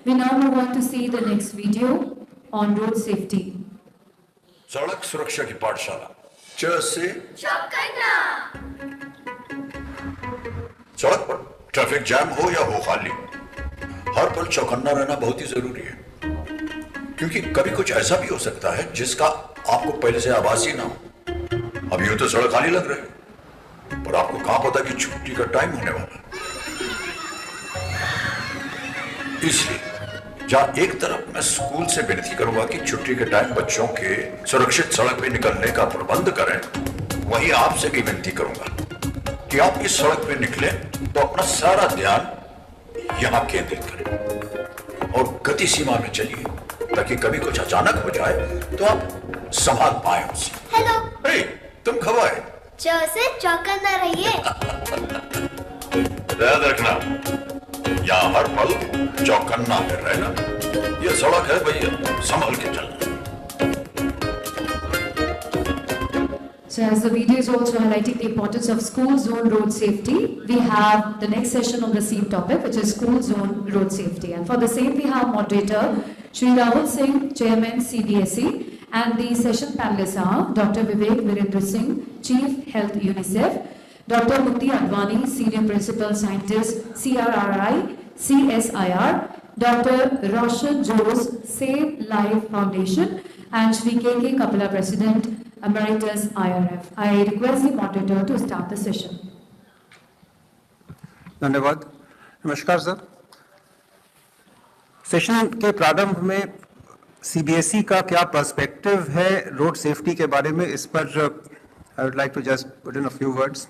We now move on to see the next video on road safety. सड़क सुरक्षा की पाठशाला च से चौकन्ना। सड़क पर ट्रैफिक जैम हो या हो खाली, हर पल चौकन्ना रहना बहुत ही जरूरी है, क्योंकि कभी कुछ ऐसा भी हो सकता है जिसका आपको पहले से आभास ही ना हो। अब यूं तो सड़क खाली लग रही है, पर आपको कहां पता कि छुट्टी का टाइम होने वाला है। इसलिए जहां एक तरफ मैं स्कूल से विनती करूंगा कि छुट्टी के टाइम बच्चों के सुरक्षित सड़क पे निकलने का प्रबंध करें, वहीं आपसे भी विनती करूंगा कि आप इस सड़क पे निकले तो अपना सारा ध्यान यहां केंद्रित करें और गति सीमा में चलिए, ताकि कभी कुछ अचानक हो जाए तो आप संभाल पाए उसे। हेलो। हे, तुम कब आए? च से चौकन्ना रहिए। याद रखना, यहाँ हर पल चौकन्ना में रहना। ये सड़क है भैया, संभल के चलना। So as the video is also highlighting the importance of school zone road safety, we have the next session on the same topic, which is school zone road safety. And for the same, we have moderator Shri Rahul Singh, Chairman CBSE, and the session panelists are Dr. Vivek Virendra Singh, Chief Health UNICEF, Dr. Mutti Advani, Senior Principal Scientist, CRRI, CSIR, Dr. Roshan Jose, Save Life Foundation, and Shri K.K. Kapila, President, Emeritus IRF. I request the moderator to start the session. धन्यवाद। नमस्कार sir. Session के प्रारंभ में CBSE का क्या perspective है road safety के बारे में, इस पर I would like to just put in a few words.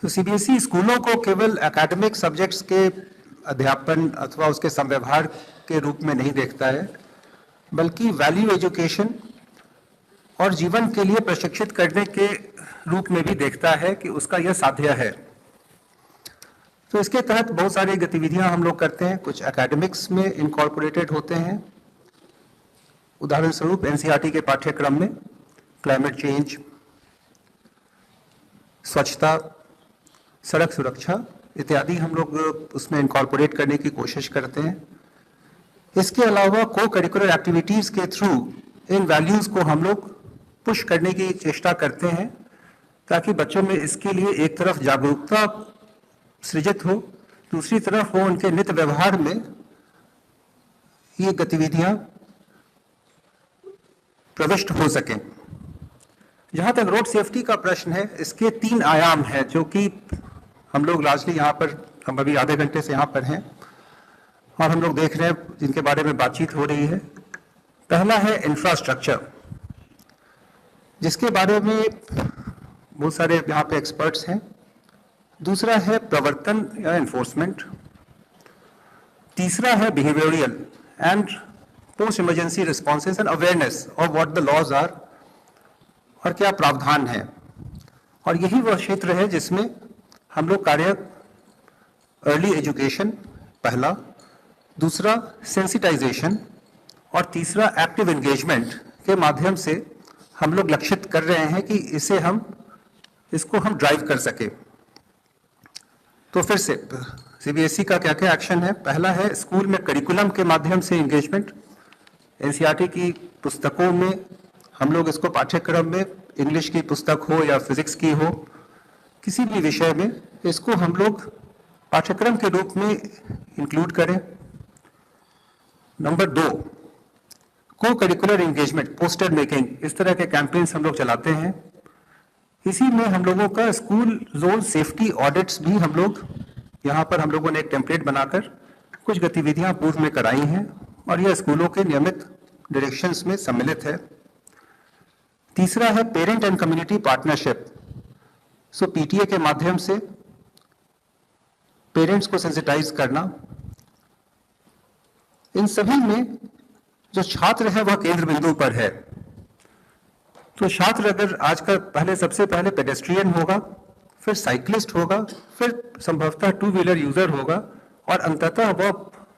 तो सीबीएसई स्कूलों को केवल एकेडमिक सब्जेक्ट्स के अध्यापन अथवा उसके संव्यवहार के रूप में नहीं देखता है, बल्कि वैल्यू एजुकेशन और जीवन के लिए प्रशिक्षित करने के रूप में भी देखता है कि उसका यह साध्य है। तो इसके तहत बहुत सारी गतिविधियां हम लोग करते हैं, कुछ एकेडमिक्स में इनकॉर्पोरेटेड होते हैं। उदाहरण स्वरूप एनसीईआरटी के पाठ्यक्रम में क्लाइमेट चेंज, स्वच्छता, सड़क सुरक्षा इत्यादि हम लोग उसमें इनकॉर्पोरेट करने की कोशिश करते हैं। इसके अलावा को करिकुलर एक्टिविटीज के थ्रू इन वैल्यूज को हम लोग पुश करने की चेष्टा करते हैं, ताकि बच्चों में इसके लिए एक तरफ जागरूकता सृजित हो, दूसरी तरफ वो उनके नित्य व्यवहार में ये गतिविधियां प्रविष्ट हो सकें। जहां तक रोड सेफ्टी का प्रश्न है, इसके 3 आयाम हैं जो कि हम लोग लार्जली यहाँ पर, हम अभी आधे घंटे से यहाँ पर हैं और हम लोग देख रहे हैं, जिनके बारे में बातचीत हो रही है। पहला है इंफ्रास्ट्रक्चर, जिसके बारे में बहुत सारे यहाँ पे एक्सपर्ट्स हैं। दूसरा है प्रवर्तन या एनफोर्समेंट। तीसरा है behavioural and post emergency responses and awareness of what the laws are, और क्या प्रावधान है। और यही वह क्षेत्र है जिसमें हम लोग कार्य अर्ली एजुकेशन पहला, दूसरा सेंसिटाइजेशन और तीसरा एक्टिव एंगेजमेंट के माध्यम से हम लोग लक्षित कर रहे हैं कि इसको हम ड्राइव कर सके। तो फिर से सीबीएसई का क्या क्या एक्शन है। पहला है स्कूल में करिकुलम के माध्यम से एंगेजमेंट। एनसीईआरटी की पुस्तकों में हम लोग इसको पाठ्यक्रम में, इंग्लिश की पुस्तक हो या फिजिक्स की हो, किसी भी विषय में इसको हम लोग पाठ्यक्रम के रूप में इंक्लूड करें। नंबर 2, को करिकुलर एंगेजमेंट, पोस्टर मेकिंग, इस तरह के कैंपेन्स हम लोग चलाते हैं। इसी में हम लोगों का स्कूल जोन सेफ्टी ऑडिट्स भी हम लोग यहाँ पर हम लोगों ने एक टेम्पलेट बनाकर कुछ गतिविधियां पूर्व में कराई हैं और यह स्कूलों के नियमित डायरेक्शंस में सम्मिलित है। तीसरा है parent and community partnership. So PTA के माध्यम से पेरेंट्स को सेंसिटाइज करना। इन सभी में जो छात्र है वह केंद्र बिंदु पर है। तो छात्र अगर आज का सबसे पहले पेडेस्ट्रियन होगा, फिर साइकिलिस्ट होगा, फिर संभवतः 2 व्हीलर यूजर होगा और अंततः वह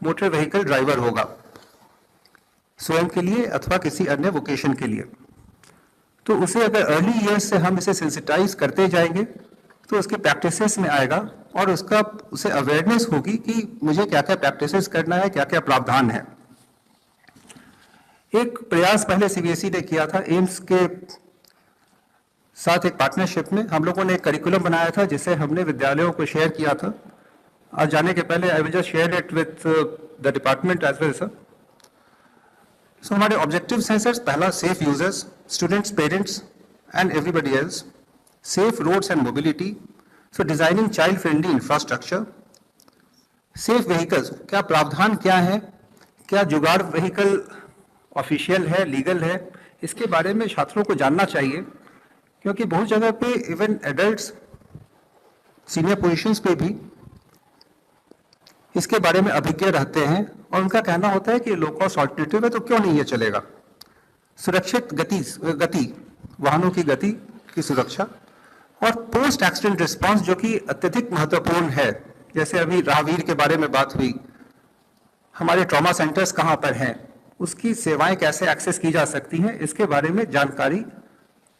मोटर व्हीकल ड्राइवर होगा, स्वयं के लिए अथवा किसी अन्य वोकेशन के लिए। तो उसे अगर अर्ली ईयर्स से हम इसे सेंसिटाइज करते जाएंगे तो उसके प्रैक्टिसेस में आएगा और उसे अवेयरनेस होगी कि मुझे क्या क्या प्रैक्टिसेस करना है, क्या क्या प्रावधान है। एक प्रयास पहले सीबीएसई ने किया था, एम्स के साथ एक पार्टनरशिप में हम लोगों ने एक करिकुलम बनाया था जिसे हमने विद्यालयों को शेयर किया था। आज जाने के पहले I will just share it with the department as well sir. So हमारे ऑब्जेक्टिव्स हैं सर, पहला safe users, students, parents and everybody else, safe roads and mobility, so designing child friendly infrastructure, safe vehicles, क्या प्रावधान क्या है, क्या जुगाड़ vehicle official है, लीगल है, इसके बारे में छात्रों को जानना चाहिए, क्योंकि बहुत जगह पे इवन एडल्ट्स सीनियर पोजीशंस पे भी इसके बारे में अभिज्ञ रहते हैं और उनका कहना होता है कि लो कॉस्ट ऑल्टरनेटिव है तो क्यों नहीं ये चलेगा। सुरक्षित गति वाहनों की गति की सुरक्षा और पोस्ट एक्सीडेंट रिस्पांस जो कि अत्यधिक महत्वपूर्ण है। जैसे अभी राहगीर के बारे में बात हुई, हमारे ट्रॉमा सेंटर्स कहाँ पर हैं, उसकी सेवाएं कैसे एक्सेस की जा सकती हैं, इसके बारे में जानकारी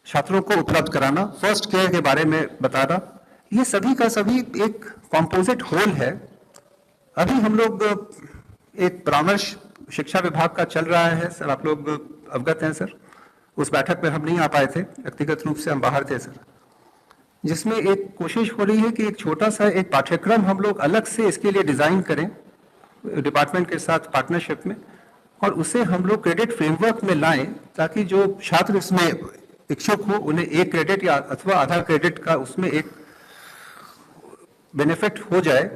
छात्रों को उपलब्ध कराना, फर्स्ट केयर के बारे में बताना, ये सभी का सभी एक कॉम्पोजिट होल है। अभी हम लोग एक परामर्श शिक्षा विभाग का चल रहा है सर, आप लोग अवगत हैं सर, उस बैठक में हम नहीं आ पाए थे, व्यक्तिगत रूप से हम बाहर थे सर, जिसमें एक कोशिश हो रही है कि एक छोटा सा एक पाठ्यक्रम हम लोग अलग से इसके लिए डिजाइन करें डिपार्टमेंट के साथ पार्टनरशिप में, और उसे हम लोग क्रेडिट फ्रेमवर्क में लाएं ताकि जो छात्र इसमें इच्छुक हो उन्हें एक क्रेडिट या अथवा आधा क्रेडिट का उसमें एक बेनिफिट हो जाए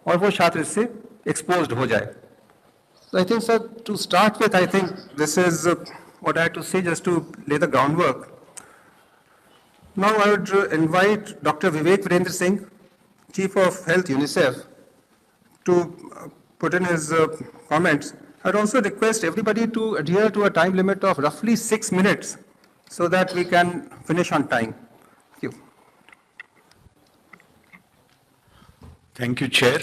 और वो छात्र इससे एक्सपोज्ड हो जाए। So I think sir, to start with, I think this is what I had to say just to lay the groundwork. Now I would invite Dr. Vivek Virendra Singh, Chief of Health UNICEF, to put in his comments. I'd also request everybody to adhere to a time limit of roughly 6 minutes so that we can finish on time. Thank you. Thank you, Chair.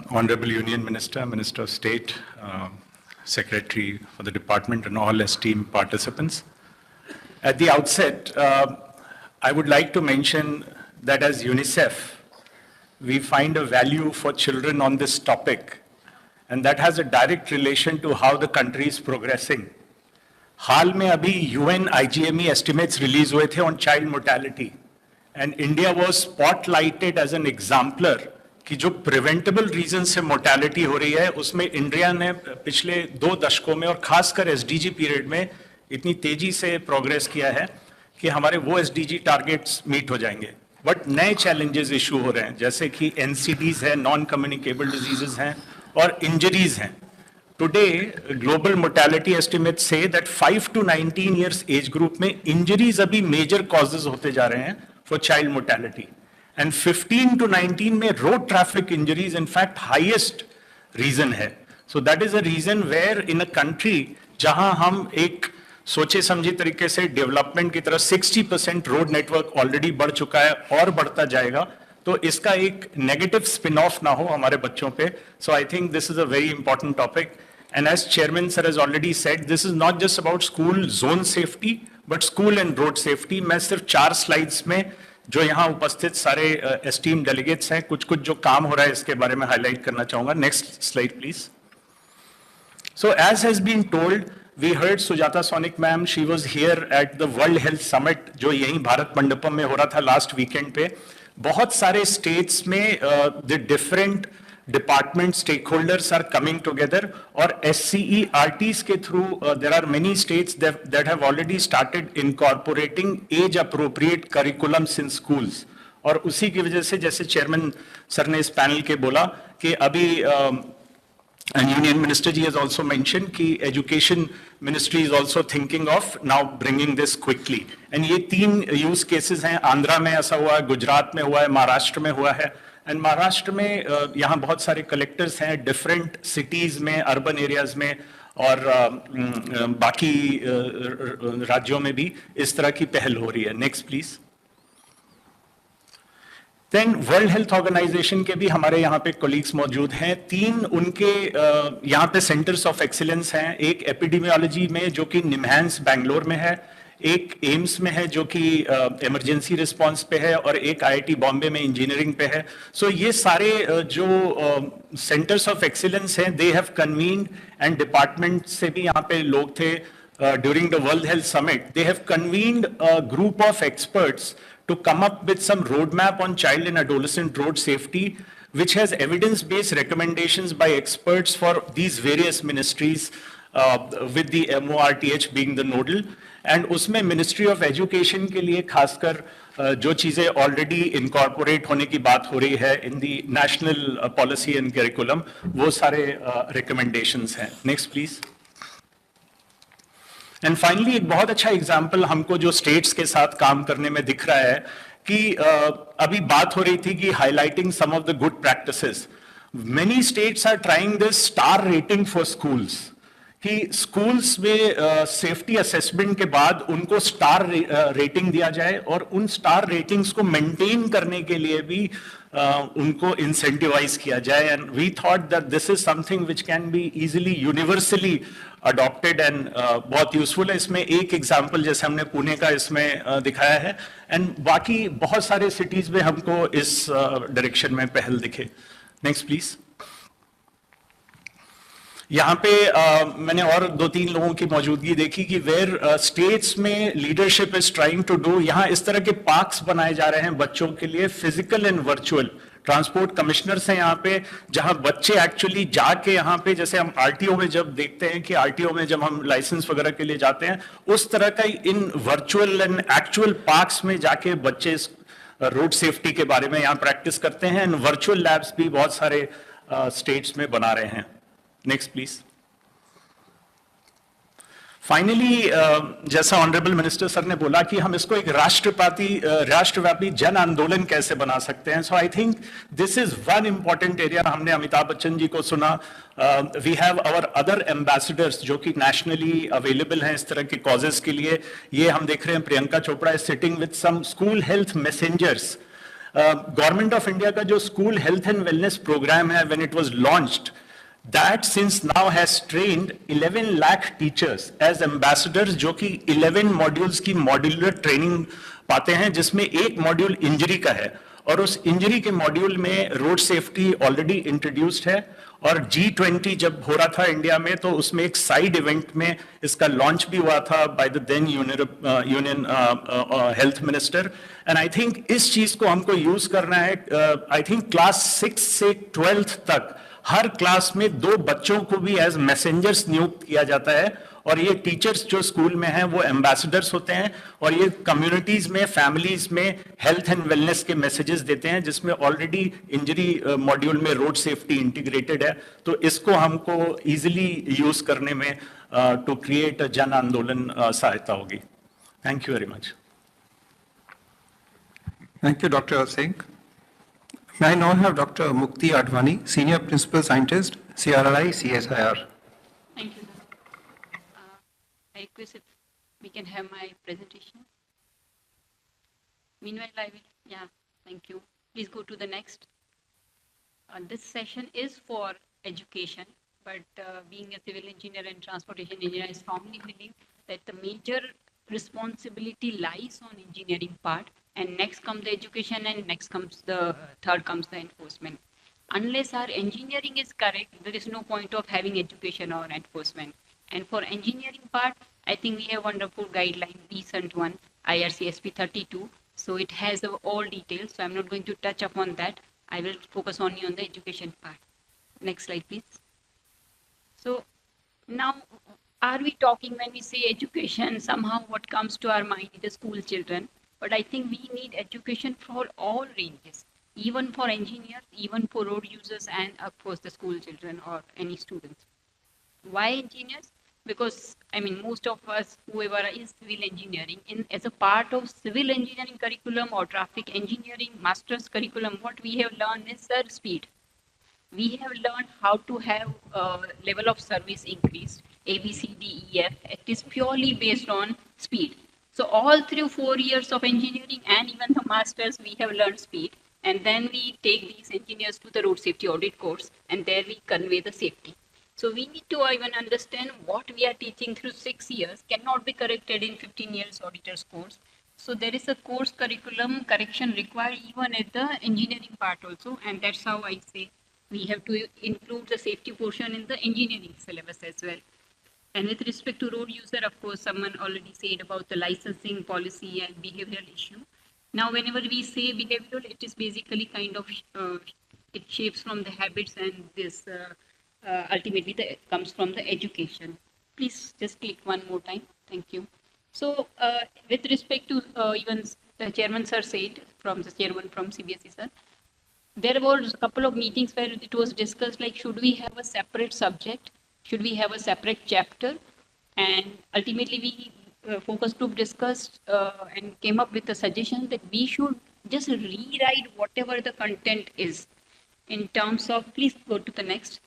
Honorable Union Minister, Minister of State, Secretary for the Department, and all esteemed participants. At the outset, I would like to mention that as UNICEF, we find a value for children on this topic, and that has a direct relation to how the country is progressing. हाल में अभी UN IGME estimates release हुए थे on child mortality, and India was spotlighted as an exemplar कि जो preventable reason से mortality हो रही है उसमें इंडिया ने पिछले 2 दशकों में और खासकर एसडीजी पीरियड में इतनी तेजी से प्रोग्रेस किया है कि हमारे वो एसडीजी टारगेट्स मीट हो जाएंगे। बट नए चैलेंजेस इशू हो रहे हैं, जैसे कि एनसीडीज है, नॉन कम्युनिकेबल डिजीजेस हैं और इंजरीज हैं। Today global mortality estimates say that 5 to 19 years age group में इंजरीज अभी मेजर कॉजेज होते जा रहे हैं for child mortality, and 15 to 19 में road traffic injuries in fact highest reason है। So that is a reason where in a country जहां हम एक सोचे समझे तरीके से डेवलपमेंट की तरफ 60% रोड नेटवर्क ऑलरेडी बढ़ चुका है और बढ़ता जाएगा, तो इसका एक नेगेटिव स्पिन ऑफ ना हो हमारे बच्चों पे। So I think this is a very important topic, and as Chairman sir has already said, this is not just about school zone safety but school and road safety। मैं सिर्फ 4 slides में जो यहाँ उपस्थित सारे एस्टीम डेलीगेट्स हैं कुछ जो काम हो रहा है इसके बारे में हाईलाइट करना चाहूंगा। Next slide please. So as has been told, we heard Sujata Sonik ma'am, she was here at the World Health Summit जो यहीं भारत मंडपम में हो रहा था लास्ट वीकेंड पे। बहुत सारे स्टेट्स में the different department stakeholders are coming together, और SCERTs के through there are many states that have already started incorporating age appropriate curriculums in schools. और उसी की वजह से जैसे चेयरमैन सर ने इस पैनल के बोला कि अभी union minister ji has also mention कि education ministry is also thinking of now bringing this quickly. And ये 3 यूज केसेस हैं, आंध्रा में ऐसा हुआ है, गुजरात में हुआ है, महाराष्ट्र में हुआ है। एंड महाराष्ट्र में यहाँ बहुत सारे कलेक्टर्स हैं डिफरेंट सिटीज में, अर्बन एरियाज में, और बाकी राज्यों में भी इस तरह की पहल हो रही है। Next please. Then World Health Organization के भी हमारे यहाँ पे कोलीग्स मौजूद हैं। 3 उनके यहाँ पे सेंटर्स ऑफ एक्सीलेंस हैं, एक एपिडेमियोलॉजी में जो कि निमहांस बैंगलोर में है, एक एम्स में है जो कि इमरजेंसी रिस्पांस पे है, और एक आईआईटी बॉम्बे में इंजीनियरिंग पे है. सो ये सारे जो सेंटर्स ऑफ एक्सीलेंस हैं, they have convened, and department से भी यहाँ पे लोग थे during the World Health Summit. They have convened a group of experts to come up with some roadmap on child and adolescent road safety, which has evidence-based recommendations by experts for these various ministries, with the MORTH being the nodal. And उसमें Ministry of Education के लिए खासकर जो चीजें already incorporate होने की बात हो रही है in the national policy and curriculum, वो सारे recommendations हैं. Next, please. एंड फाइनली एक बहुत अच्छा एग्जाम्पल हमको जो स्टेट्स के साथ काम करने में दिख रहा है कि अभी बात हो रही थी कि highlighting some of the good practices. Many states are trying this star rating for schools, कि स्कूल्स में सेफ्टी असेसमेंट के बाद उनको स्टार रेटिंग दिया जाए, और उन स्टार रेटिंग्स को मेंटेन करने के लिए भी उनको इंसेंटिवाइज किया जाए. And we thought that this is something which can be easily universally adopted and बहुत यूजफुल है. इसमें एक एग्जांपल जैसे हमने पुणे का इसमें दिखाया है, एंड बाकी बहुत सारे सिटीज में हमको इस डायरेक्शन में पहल दिखे. Next please. यहाँ पे मैंने और 2-3 लोगों की मौजूदगी देखी कि वेयर स्टेट्स में leadership is trying to do, यहाँ इस तरह के पार्क्स बनाए जा रहे हैं बच्चों के लिए, physical and virtual. Transport commissioners हैं यहाँ पे, जहाँ बच्चे एक्चुअली जाके यहाँ पे, जैसे हम आरटीओ में जब देखते हैं कि आरटीओ में जब हम लाइसेंस वगैरह के लिए जाते हैं, उस तरह का इन वर्चुअल एंड एक्चुअल पार्क्स में जाके बच्चे रोड सेफ्टी के बारे में यहाँ प्रैक्टिस करते हैं. एंड वर्चुअल लैब्स भी बहुत सारे स्टेट्स में बना रहे हैं. Next please. फाइनली जैसा ऑनरेबल मिनिस्टर सर ने बोला कि हम इसको एक राष्ट्रव्यापी जन आंदोलन कैसे बना सकते हैं. So I think this is one important area. हमने अमिताभ बच्चन जी को सुना. We have our other ambassadors जो कि नेशनली अवेलेबल हैं इस तरह के कॉजेस के लिए. ये हम देख रहे हैं Priyanka Chopra is sitting with some school health messengers. Government of India का जो school health and wellness program है, when it was launched, that since now has trained 11 lakh teachers as ambassadors, जो कि 11 मॉड्यूल्स की मॉड्यूलर ट्रेनिंग पाते हैं, जिसमें एक मॉड्यूल इंजरी का है, और उस इंजरी के मॉड्यूल में रोड सेफ्टी ऑलरेडी इंट्रोड्यूस्ड है. और G20 जब हो रहा था इंडिया में, तो उसमें एक साइड इवेंट में इसका लॉन्च भी हुआ था by the then union health minister. And I think इस चीज को हमको यूज करना है. आई थिंक क्लास 6 से 12th तक हर क्लास में 2 बच्चों को भी एज मैसेंजर्स नियुक्त किया जाता है, और ये टीचर्स जो स्कूल में हैं वो एम्बेसडर्स होते हैं, और ये कम्युनिटीज में, फैमिलीज में हेल्थ एंड वेलनेस के मैसेजेस देते हैं, जिसमें ऑलरेडी इंजरी मॉड्यूल में रोड सेफ्टी इंटीग्रेटेड है. तो इसको हमको इजीली यूज करने में टू क्रिएट जन आंदोलन सहायता होगी. Thank you very much. Thank you, Dr. Singh. May I now have Dr. Mukti Advani, Senior Principal Scientist, CRRI, CSIR. Thank you, sir. I request if we can have my presentation. Meanwhile, thank you. Please go to the next. This session is for education, but being a civil engineer and transportation engineer, I strongly believe that the major responsibility lies on engineering part, and next comes the education, and next comes third comes the enforcement. Unless our engineering is correct, there is no point of having education or enforcement. And for engineering part, I think we have wonderful guideline, recent one, IRCSP 32. So it has all details. So I'm not going to touch upon that. I will focus only on the education part. Next slide, please. So now, are we talking, when we say education, somehow what comes to our mind is the school children. But I think we need education for all ranges, even for engineers, even for road users, and of course the school children or any students. Why engineers? Because most of us, whoever is civil engineering, as a part of civil engineering curriculum or traffic engineering master's curriculum, what we have learned is speed. We have learned how to have level of service increased, A, B, C, D, E, F. It is purely based on speed. So all through 4 years of engineering and even the masters, we have learned speed. And then we take these engineers to the road safety audit course, and there we convey the safety. So we need to even understand what we are teaching through 6 years cannot be corrected in 15 years auditor's course. So there is a course curriculum correction required even at the engineering part also, and that's how I say we have to include the safety portion in the engineering syllabus as well. And with respect to road user, of course, someone already said about the licensing policy and behavioral issue. Now, whenever we say behavioral, it is basically kind of, it shapes from the habits, and this ultimately comes from the education. Please just click one more time. Thank you. So, with respect to even the chairman sir said, from the chairman from CBSE sir, there was a couple of meetings where it was discussed like, should we have a separate subject? Should we have a separate chapter? And ultimately we focus group discussed and came up with a suggestion that we should just rewrite whatever the content is in terms of, please go to the next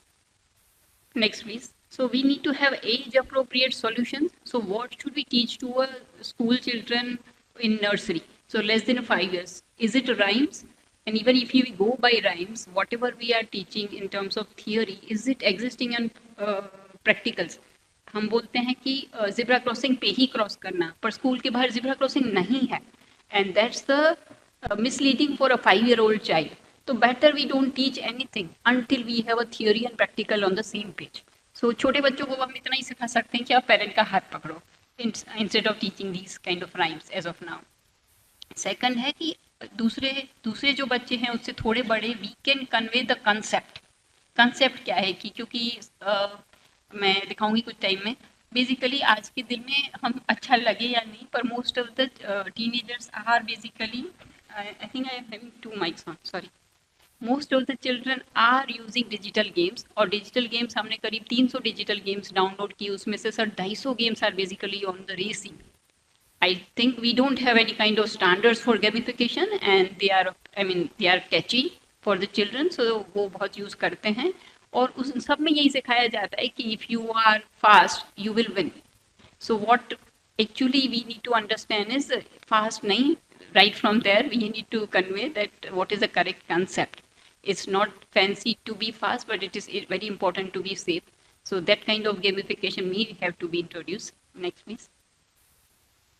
please. So we need to have age appropriate solutions. So what should we teach to a school children in nursery? So less than 5 years. Is it rhymes? And even if you go by rhymes, whatever we are teaching in terms of theory, is it existing in practicals? हम बोलते हैं कि zebra crossing पे ही cross करना, पर school के बाहर zebra crossing नहीं है, and that's the misleading for a 5-year-old child. So better we don't teach anything until we have a theory and practical on the same page. So छोटे बच्चों को हम इतना ही सिखा सकते हैं कि आप पेरेंट का हाथ पकड़ो, instead of teaching these kind of rhymes as of now. Second है कि दूसरे जो बच्चे हैं उससे थोड़े बड़े, we can convey the concept. Concept क्या है कि क्योंकि मैं दिखाऊंगी कुछ टाइम में, बेसिकली आज के दिन में हम अच्छा लगे या नहीं, पर most of the teenagers are basically, I think I am having 2 mics on, sorry, most of the children are using digital games, और डिजिटल गेम्स हमने करीब 300 डिजिटल गेम्स डाउनलोड किए, उसमें से sir 250 games are basically on the racing. I think we don't have any kind of standards for gamification, and they are catchy for the children, so वो बहुत use करते हैं, और उस सब में यही सिखाया जाता है कि if you are fast, you will win. So what actually we need to understand is fast नहीं, right from there we need to convey that what is the correct concept. It's not fancy to be fast, but it is very important to be safe. So that kind of gamification may have to be introduced. Next, please.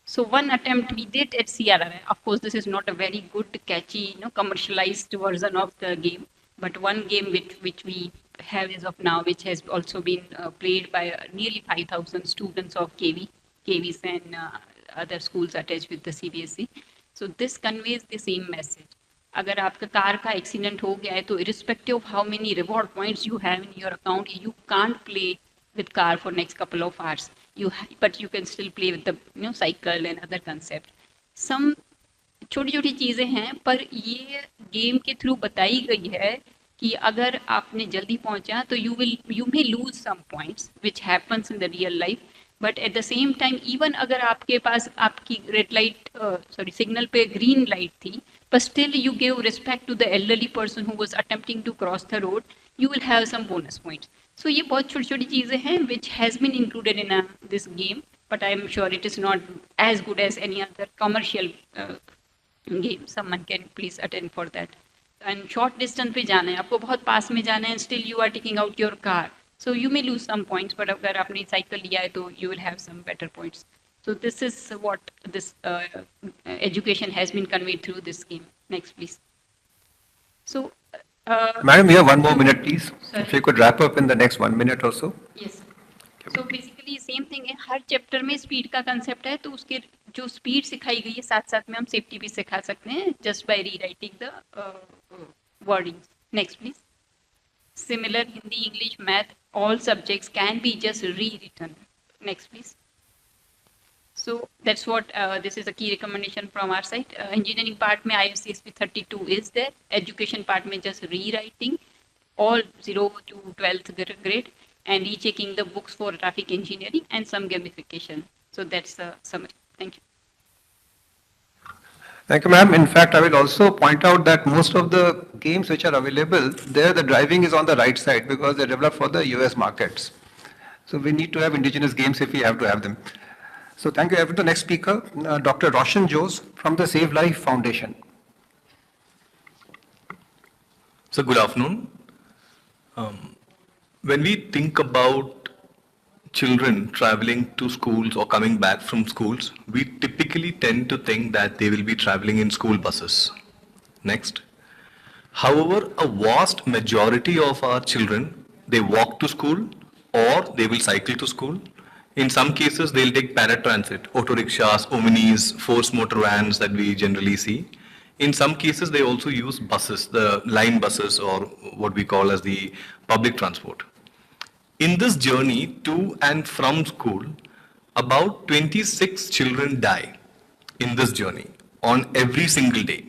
So one attempt we did at CRRI. Of course, this is not a very good, catchy, commercialized version of the game. But one game which we have as of now, which has also been played by nearly 5,000 students of KVs and other schools attached with the CBSE. So this conveys the same message. अगर आपका car का accident हो गया है तो irrespective of how many reward points you have in your account, you can't play with car for next couple of hours. But you can still play with the cycle and other concept. Some छोटी छोटी चीज़ें हैं, पर ये game के through बताई गई है कि अगर आपने जल्दी पहुंचा तो you may lose some points which happens in the real life. But at the same time, even अगर आपके पास आपकी रेड लाइट सिग्नल पे ग्रीन लाइट थी, but still you gave respect to the elderly person who was attempting to cross the road, you will have some bonus points. So ये बहुत छोटी छोटी चीज़ें हैं which has been included in this game, but I am sure it is not as good as any other commercial game. Someone can please attend for that. And short distance पे जाना है, आपको बहुत पास में जाना है, still you are taking out your car. So you may lose some points, but अगर आपने साइकिल लिया है तो you will have some better points. So this is what this education has been conveyed through this game. Next, please. So. Madam, we have 1 more minute, please. Sorry. If you could wrap up in the next 1 minute or so. Yes. So basically same thing है, हर chapter में speed का concept है, तो उसके जो speed सिखाई गई है साथ साथ में हम सेफ्टी भी सिखा सकते हैं just by rewriting the wordings. Next, please. Similar Hindi, English, Math, all subjects can be just rewritten. Next, please. So that's what this is a key recommendation from our side. Engineering part में IFCSP 32 is there. Education part में just rewriting all 0 to 12th grade and rechecking the books for traffic engineering and some gamification. So that's the summary. Thank you. Thank you, ma'am. In fact, I will also point out that most of the games which are available, there the driving is on the right side because they're developed for the US markets. So we need to have indigenous games if we have to have them. So thank you. The next speaker, Dr. Roshan Jose from the Save Life Foundation. So good afternoon. When we think about children traveling to schools or coming back from schools, we typically tend to think that they will be traveling in school buses. Next. However, a vast majority of our children, they walk to school or they will cycle to school. In some cases, they'll take paratransit, auto rickshaws, omnis, force motor vans that we generally see. In some cases, they also use buses, the line buses or what we call as the public transport. In this journey to and from school, about 26 children die in this journey on every single day.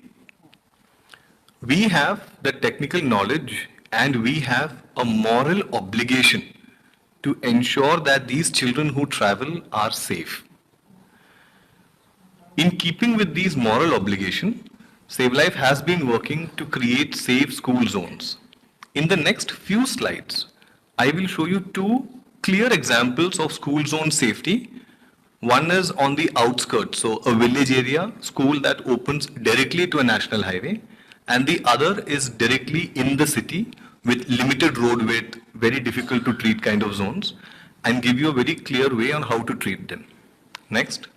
We have the technical knowledge and we have a moral obligation to ensure that these children who travel are safe. In keeping with these moral obligations, Save Life has been working to create safe school zones. In the next few slides, I will show you two clear examples of school zone safety. One is on the outskirts, so a village area, school that opens directly to a national highway, and the other is directly in the city with limited road width, very difficult to treat kind of zones, and give you a very clear way on how to treat them. Next.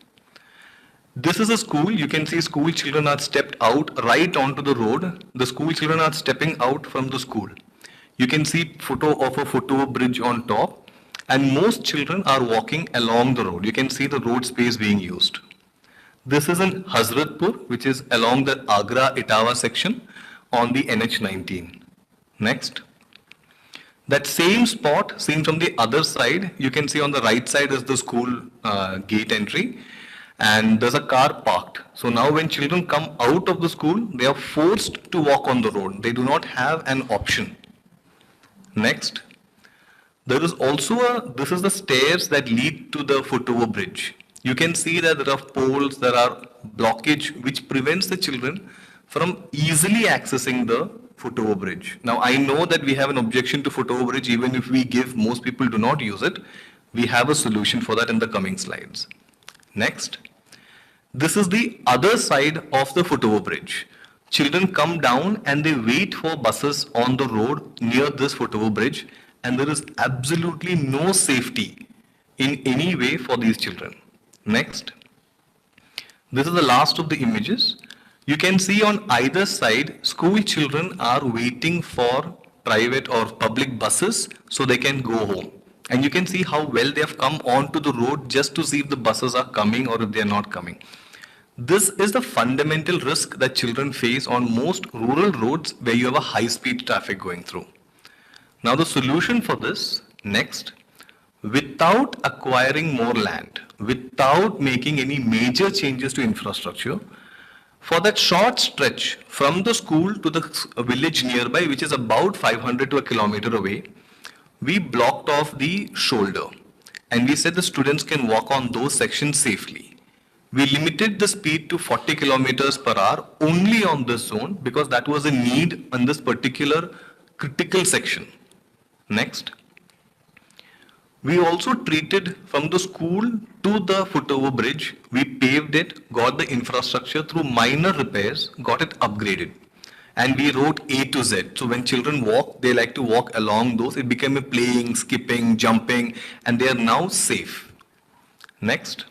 This is a school. You can see school children are stepped out right onto the road. The school children are stepping out from the school. You can see photo of a footover bridge on top, and most children are walking along the road. You can see the road space being used. This is in Hazratpur, which is along the Agra-Etawah section on the NH19. Next. That same spot seen from the other side, you can see on the right side is the school gate entry, and there's a car parked. So now when children come out of the school, they are forced to walk on the road. They do not have an option. Next. There is also this is the stairs that lead to the footover bridge. You can see that there are poles, there are blockage which prevents the children from easily accessing the footover bridge. Now I know that we have an objection to footover bridge, even if we give, most people do not use it. We have a solution for that in the coming slides. Next. This is the other side of the footover bridge. Children come down and they wait for buses on the road near this footover bridge, and there is absolutely no safety in any way for these children. Next. This is the last of the images. You can see on either side, school children are waiting for private or public buses so they can go home. And you can see how well they have come onto the road just to see if the buses are coming or if they are not coming. This is the fundamental risk that children face on most rural roads where you have a high-speed traffic going through. Now the solution for this, next, without acquiring more land, without making any major changes to infrastructure, for that short stretch from the school to the village nearby, which is about 500 to a kilometer away, we blocked off the shoulder and we said the students can walk on those sections safely. We limited the speed to 40 kilometers per hour only on this zone because that was a need on this particular critical section. Next. We also treated from the school to the footover bridge, we paved it, got the infrastructure through minor repairs, got it upgraded. And we wrote A to Z. So when children walk, they like to walk along those. It became a playing, skipping, jumping, and they are now safe. Next.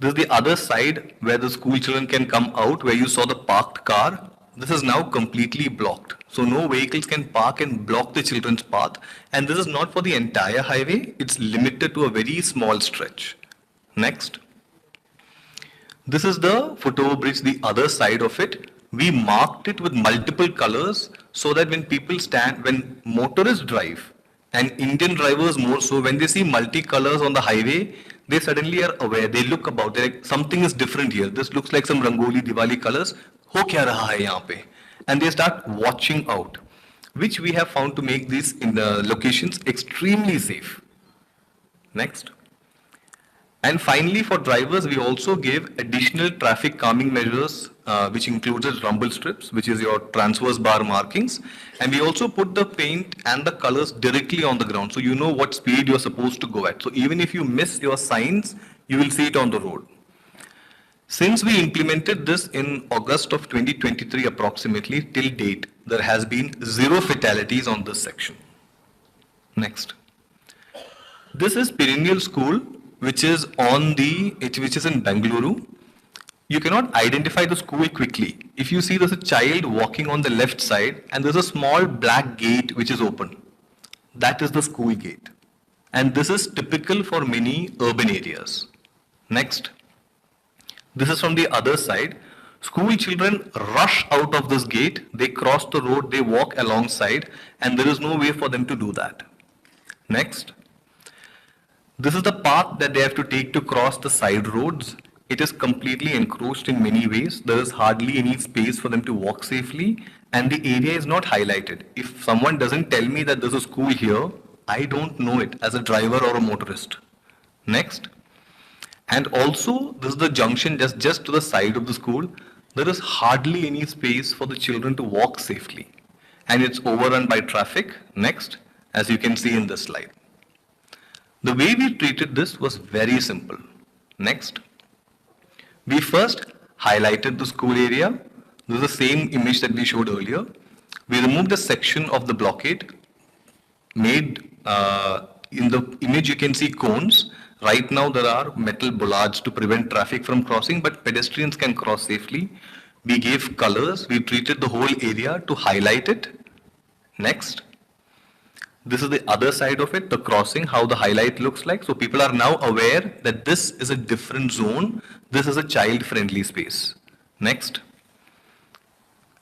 This is the other side where the school children can come out, where you saw the parked car. This is now completely blocked. So no vehicles can park and block the children's path. And this is not for the entire highway. It's limited to a very small stretch. Next. This is the footover bridge, the other side of it. We marked it with multiple colors so that when people stand, when motorists drive, and Indian drivers more so, when they see multicolors on the highway, they suddenly are aware, they look about, they're like, something is different here. This looks like some Rangoli, Diwali colors. Ho kya raha hai yahan pe? And they start watching out, which we have found to make these in the locations extremely safe. Next. And finally, for drivers, we also gave additional traffic calming measures, which included rumble strips, which is your transverse bar markings. And we also put the paint and the colors directly on the ground, so you know what speed you're supposed to go at. So even if you miss your signs, you will see it on the road. Since we implemented this in August of 2023 approximately till date, there has been 0 fatalities on this section. Next. This is Perennial School, which is which is in Bengaluru. You cannot identify the school quickly. If you see there's a child walking on the left side and there's a small black gate which is open. That is the school gate. And this is typical for many urban areas. Next. This is from the other side. School children rush out of this gate, they cross the road, they walk alongside, and there is no way for them to do that. Next. This is the path that they have to take to cross the side roads. It is completely encroached in many ways. There is hardly any space for them to walk safely, and the area is not highlighted. If someone doesn't tell me that there's a school here, I don't know it as a driver or a motorist. Next. And also, this is the junction just to the side of the school. There is hardly any space for the children to walk safely. And it's overrun by traffic. Next, as you can see in this slide. The way we treated this was very simple. Next. We first highlighted the school area. This is the same image that we showed earlier. We removed a section of the blockade. Made in the image you can see cones. Right now there are metal bollards to prevent traffic from crossing, but pedestrians can cross safely. We gave colors. We treated the whole area to highlight it. Next. This is the other side of it, the crossing, how the highlight looks like. So people are now aware that this is a different zone. This is a child-friendly space. Next.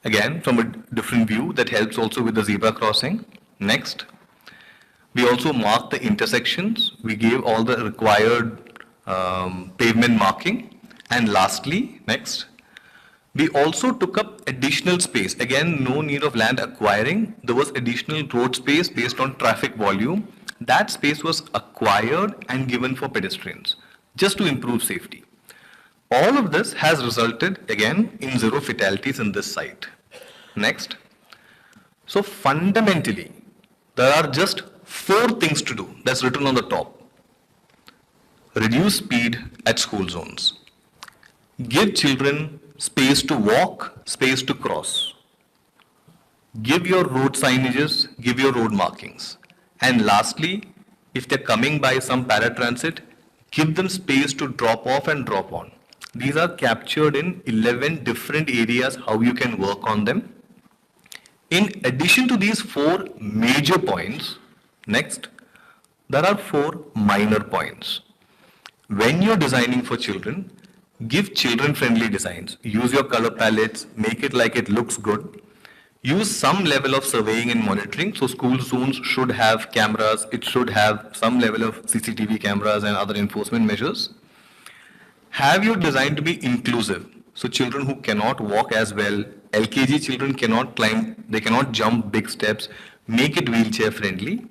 Again, from a different view that helps also with the zebra crossing. Next. We also marked the intersections. We gave all the required pavement marking. And lastly, next. We also took up additional space. Again, no need of land acquiring. There was additional road space based on traffic volume. That space was acquired and given for pedestrians, just to improve safety. All of this has resulted, again, in 0 fatalities in this site. Next. So fundamentally, there are just 4 things to do. That's written on the top. Reduce speed at school zones. Give children space to walk, space to cross. Give your road signages, give your road markings. And lastly, if they're coming by some paratransit, give them space to drop off and drop on. These are captured in 11 different areas how you can work on them. In addition to these 4 major points, next, there are 4 minor points. When you're designing for children, give children-friendly designs. Use your color palettes, make it like it looks good. Use some level of surveying and monitoring. So school zones should have cameras. It should have some level of CCTV cameras and other enforcement measures. Have your design to be inclusive. So children who cannot walk as well, LKG children cannot climb, they cannot jump big steps, make it wheelchair friendly.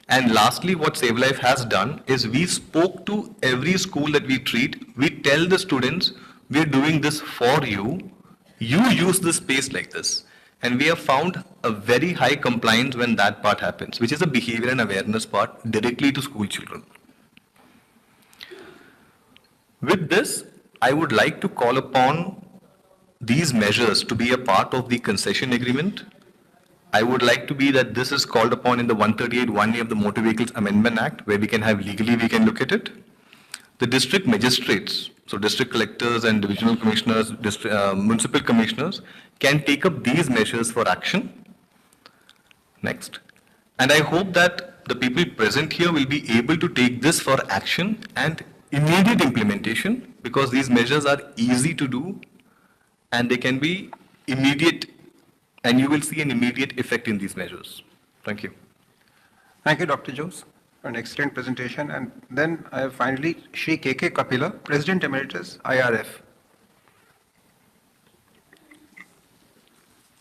And lastly, what Save Life has done is we spoke to every school that we treat. We tell the students, we're doing this for you. You use this space like this. And we have found a very high compliance when that part happens, which is a behavior and awareness part directly to school children. With this, I would like to call upon these measures to be a part of the concession agreement. I would like to be that this is called upon in the 138(1)(a) of the Motor Vehicles Amendment Act, where we can have legally, we can look at it. The district magistrates, so district collectors and divisional commissioners, municipal commissioners, can take up these measures for action. Next. And I hope that the people present here will be able to take this for action and immediate implementation, because these measures are easy to do and they can be immediate, and you will see an immediate effect in these measures. Thank you. Thank you, Dr. Jose, for an excellent presentation. And then I have finally Shri K.K. Kapila, President Emeritus, IRF.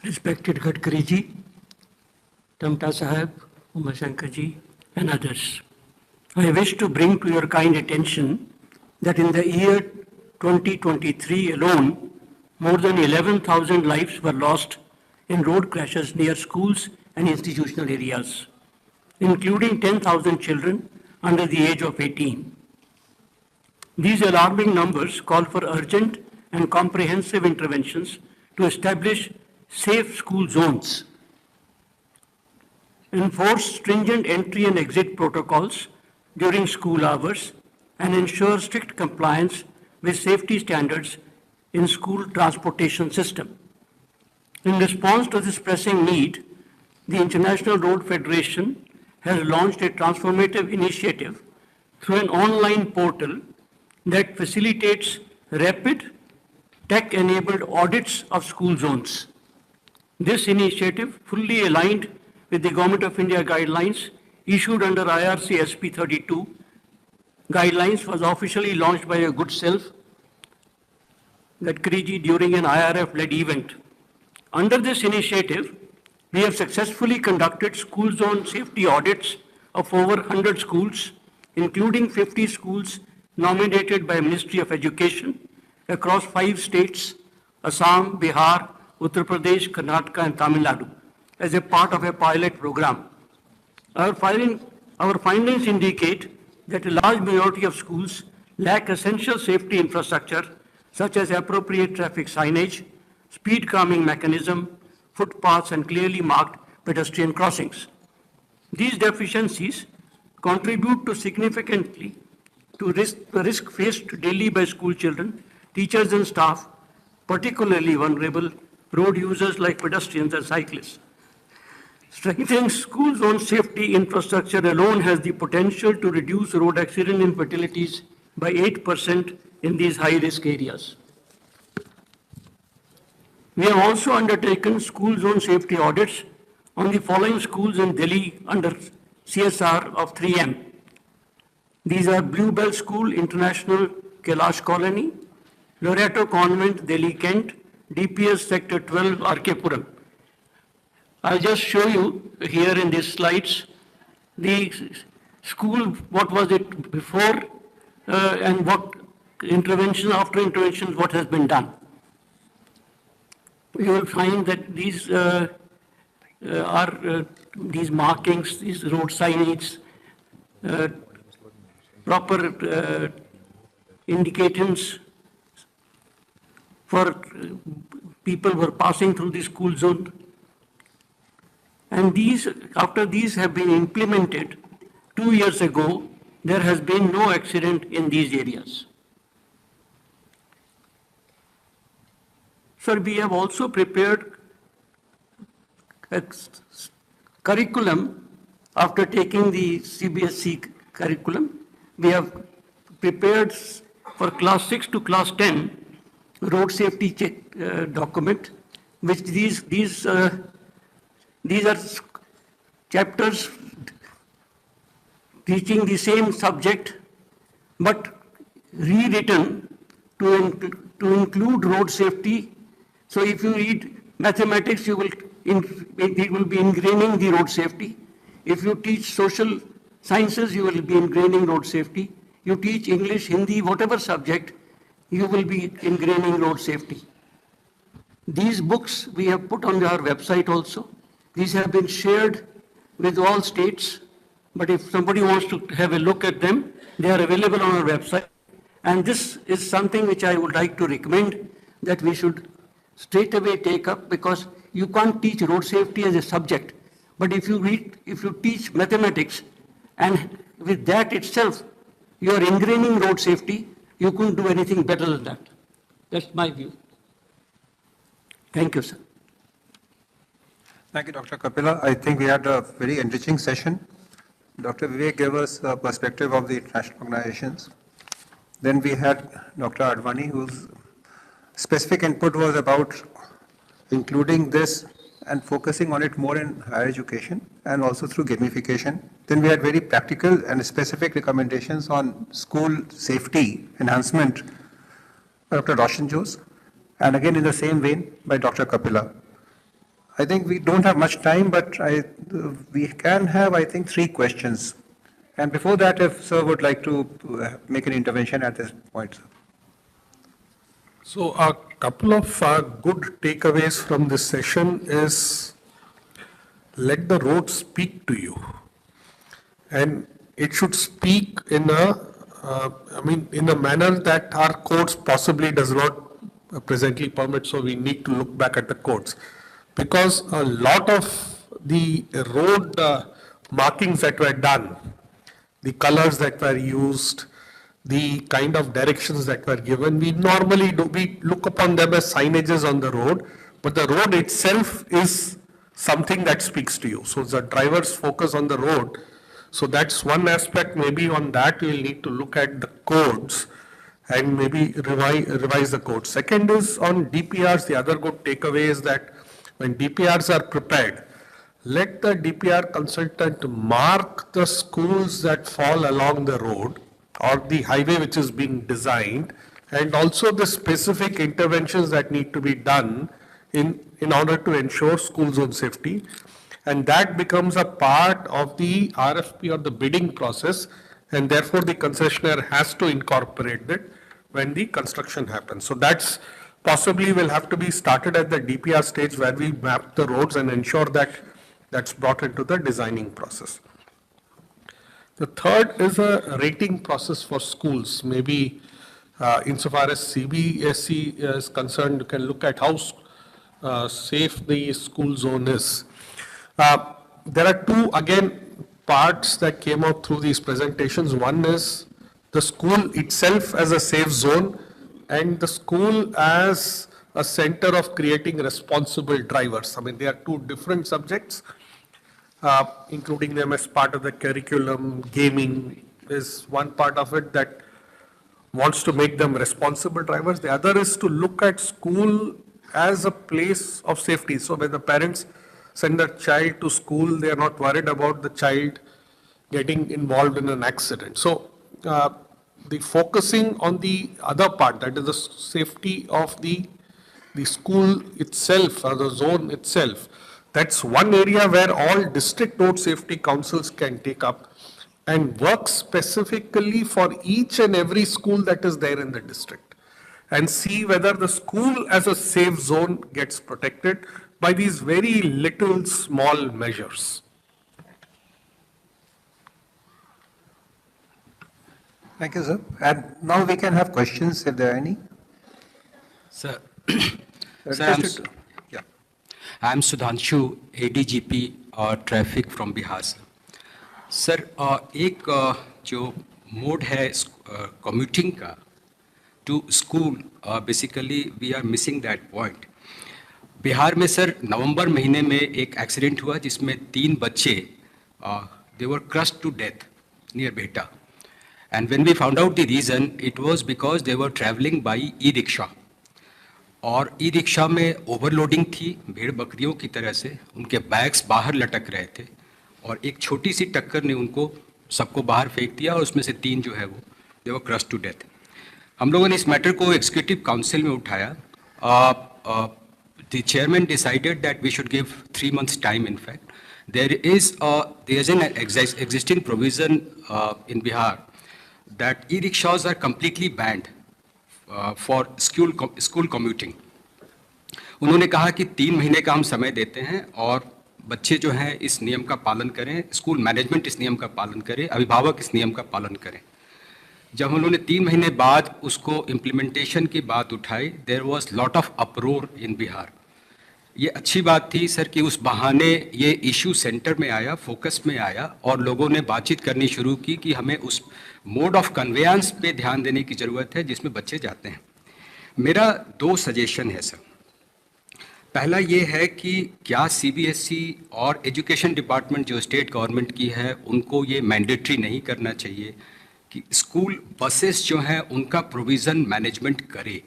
Respected Gadkari ji, Tamta Sahib, Umar Shankar ji, and others. I wish to bring to your kind attention that in the year 2023 alone, more than 11,000 lives were lost in road crashes near schools and institutional areas, including 10,000 children under the age of 18. These alarming numbers call for urgent and comprehensive interventions to establish safe school zones. enforce stringent entry and exit protocols during school hours, and ensure strict compliance with safety standards in school transportation system. In response to this pressing need, the International Road Federation has launched a transformative initiative through an online portal that facilitates rapid tech-enabled audits of school zones. This initiative, fully aligned with the Government of India guidelines issued under IRC SP 32 guidelines, was officially launched by your good self, Gadkariji, during an IRF-led event. Under this initiative, we have successfully conducted school zone safety audits of over 100 schools, including 50 schools nominated by Ministry of Education across 5 states, Assam, Bihar, Uttar Pradesh, Karnataka, and Tamil Nadu, as a part of a pilot program. Our findings indicate that a large majority of schools lack essential safety infrastructure, such as appropriate traffic signage, speed calming mechanism, footpaths, and clearly marked pedestrian crossings. These deficiencies contribute to significantly to the risk faced daily by school children, teachers, and staff, particularly vulnerable road users like pedestrians and cyclists. Strengthening school zone safety infrastructure alone has the potential to reduce road accident and fatalities by 8% in these high-risk areas. We have also undertaken school zone safety audits on the following schools in Delhi under CSR of 3M. These are Bluebell School, International, Kailash Colony, Loreto Convent, Delhi, Kent, DPS Sector 12, RK Puram. I'll just show you here in these slides the school, what was it before and what intervention, after interventions, what has been done. You will find that these these markings, these road signage, proper indications for people who are passing through the school zone. And these, after these have been implemented 2 years ago, there has been no accident in these areas. Sir, we have also prepared a curriculum after taking the CBSE curriculum. We have prepared for class 6 to class 10 road safety document, which these are chapters teaching the same subject, but rewritten to include road safety. So if you read mathematics, it will be ingraining the road safety. If you teach social sciences, you will be ingraining road safety. You teach English, Hindi, whatever subject, you will be ingraining road safety. These books we have put on our website also. These have been shared with all states, but if somebody wants to have a look at them, they are available on our website. And this is something which I would like to recommend that we should straight away take up, because you can't teach road safety as a subject. But if you teach mathematics, and with that itself, you are ingraining road safety, you couldn't do anything better than that. That's my view. Thank you, sir. Thank you, Dr. Kapila. I think we had a very enriching session. Dr. Vivek gave us a perspective of the international organizations. Then we had Dr. Advani, whose specific input was about including this and focusing on it more in higher education and also through gamification. Then we had very practical and specific recommendations on school safety enhancement by Dr. Roshan Jose, and again in the same vein by Dr. Kapila. I think we don't have much time, but we can have, I think, 3 questions. And before that, if sir would like to make an intervention at this point, sir. So a couple of good takeaways from this session is, let the road speak to you. And it should speak in a manner that our codes possibly does not presently permit, so we need to look back at the codes. Because a lot of the road markings that were done, the colors that were used, the kind of directions that were given, we look upon them as signages on the road, but the road itself is something that speaks to you. So the drivers focus on the road. So that's one aspect. Maybe on that we'll need to look at the codes and maybe revise the code. Second is on DPRs. The other good takeaway is that when DPRs are prepared, let the DPR consultant mark the schools that fall along the road or the highway which is being designed, and also the specific interventions that need to be done in order to ensure school zone safety. And that becomes a part of the RFP or the bidding process, and therefore the concessionaire has to incorporate it when the construction happens. So that's possibly will have to be started at the DPR stage where we map the roads and ensure that that's brought into the designing process. The third is a rating process for schools. Maybe insofar as CBSE is concerned, you can look at how safe the school zone is. There are two, again, parts that came out through these presentations. One is the school itself as a safe zone and the school as a center of creating responsible drivers. I mean, they are two different subjects, including them as part of the curriculum. Gaming is one part of it that wants to make them responsible drivers. The other is to look at school as a place of safety. So when the parents send their child to school, they are not worried about the child getting involved in an accident. So the focusing on the other part, that is the safety of the school itself or the zone itself, that's one area where all district road safety councils can take up and work specifically for each and every school that is there in the district and see whether the school as a safe zone gets protected by these very little small measures. Thank you, sir. And now we can have questions if there are any. Sir, Yeah. I'm Sudhanshu, ADGP traffic from Bihar से. Sir एक जो mode है commuting का to school, basically we are missing that point. Bihar में sir नवंबर महीने में एक accident हुआ जिसमें 3 बच्चे दे वर क्रश्ड टू डेथ नियर बेटा. And when we found out the reason, it was because they were traveling by e-rickshaw. और ई-रिक्शा में ओवरलोडिंग थी भेड़ बकरियों की तरह से, उनके बैग्स बाहर लटक रहे थे और एक छोटी सी टक्कर ने उनको सबको बाहर फेंक दिया और उसमें से 3 जो है वो दे वर क्रश्ड टू डेथ. हम लोगों ने इस मैटर को एग्जीक्यूटिव काउंसिल में उठाया. The chairman decided that we should give 3 months time. In fact there is an existing provision in Bihar that e-rickshaws are completely banned for school commuting. उन्होंने कहा कि 3 महीने का हम समय देते हैं और बच्चे जो हैं इस नियम का पालन करें, स्कूल मैनेजमेंट इस नियम का पालन करे, अभिभावक इस नियम का पालन करें. जब उन्होंने 3 महीने बाद उसको इम्प्लीमेंटेशन की बात उठाई, देयर वाज लॉट ऑफ अपरोर इन बिहार. ये अच्छी बात थी सर कि उस बहाने ये इशू सेंटर में आया, फोकस में आया और लोगों ने बातचीत करनी शुरू की कि हमें उस मोड ऑफ कन्वेंस पे ध्यान देने की ज़रूरत है जिसमें बच्चे जाते हैं. मेरा 2 सजेशन है सर. पहला ये है कि क्या सीबीएसई और एजुकेशन डिपार्टमेंट जो स्टेट गवर्नमेंट की है उनको ये मैंडेटरी नहीं करना चाहिए कि स्कूल बसेस जो हैं उनका प्रोविज़न मैनेजमेंट करे,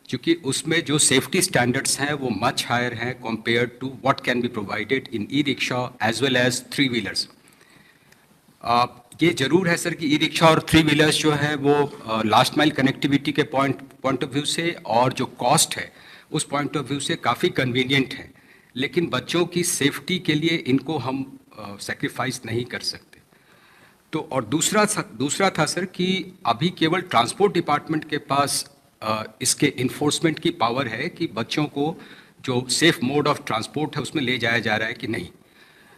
क्योंकि उसमें जो सेफ्टी स्टैंडर्ड्स हैं वो मच हायर हैं compare to what can be provided in e-rickshaw as well as 3 wheelers. ये ज़रूर है सर कि ई-रिक्शा और 3 व्हीलर्स जो है वो लास्ट माइल कनेक्टिविटी के पॉइंट ऑफ व्यू से और जो कॉस्ट है उस पॉइंट ऑफ व्यू से काफ़ी कन्वीनियंट है, लेकिन बच्चों की सेफ्टी के लिए इनको हम सेक्रीफाइस नहीं कर सकते. तो और दूसरा था सर कि अभी केवल ट्रांसपोर्ट डिपार्टमेंट के पास इसके इन्फोर्समेंट की पावर है कि बच्चों को जो सेफ मोड ऑफ ट्रांसपोर्ट है उसमें ले जाया जा रहा है कि नहीं.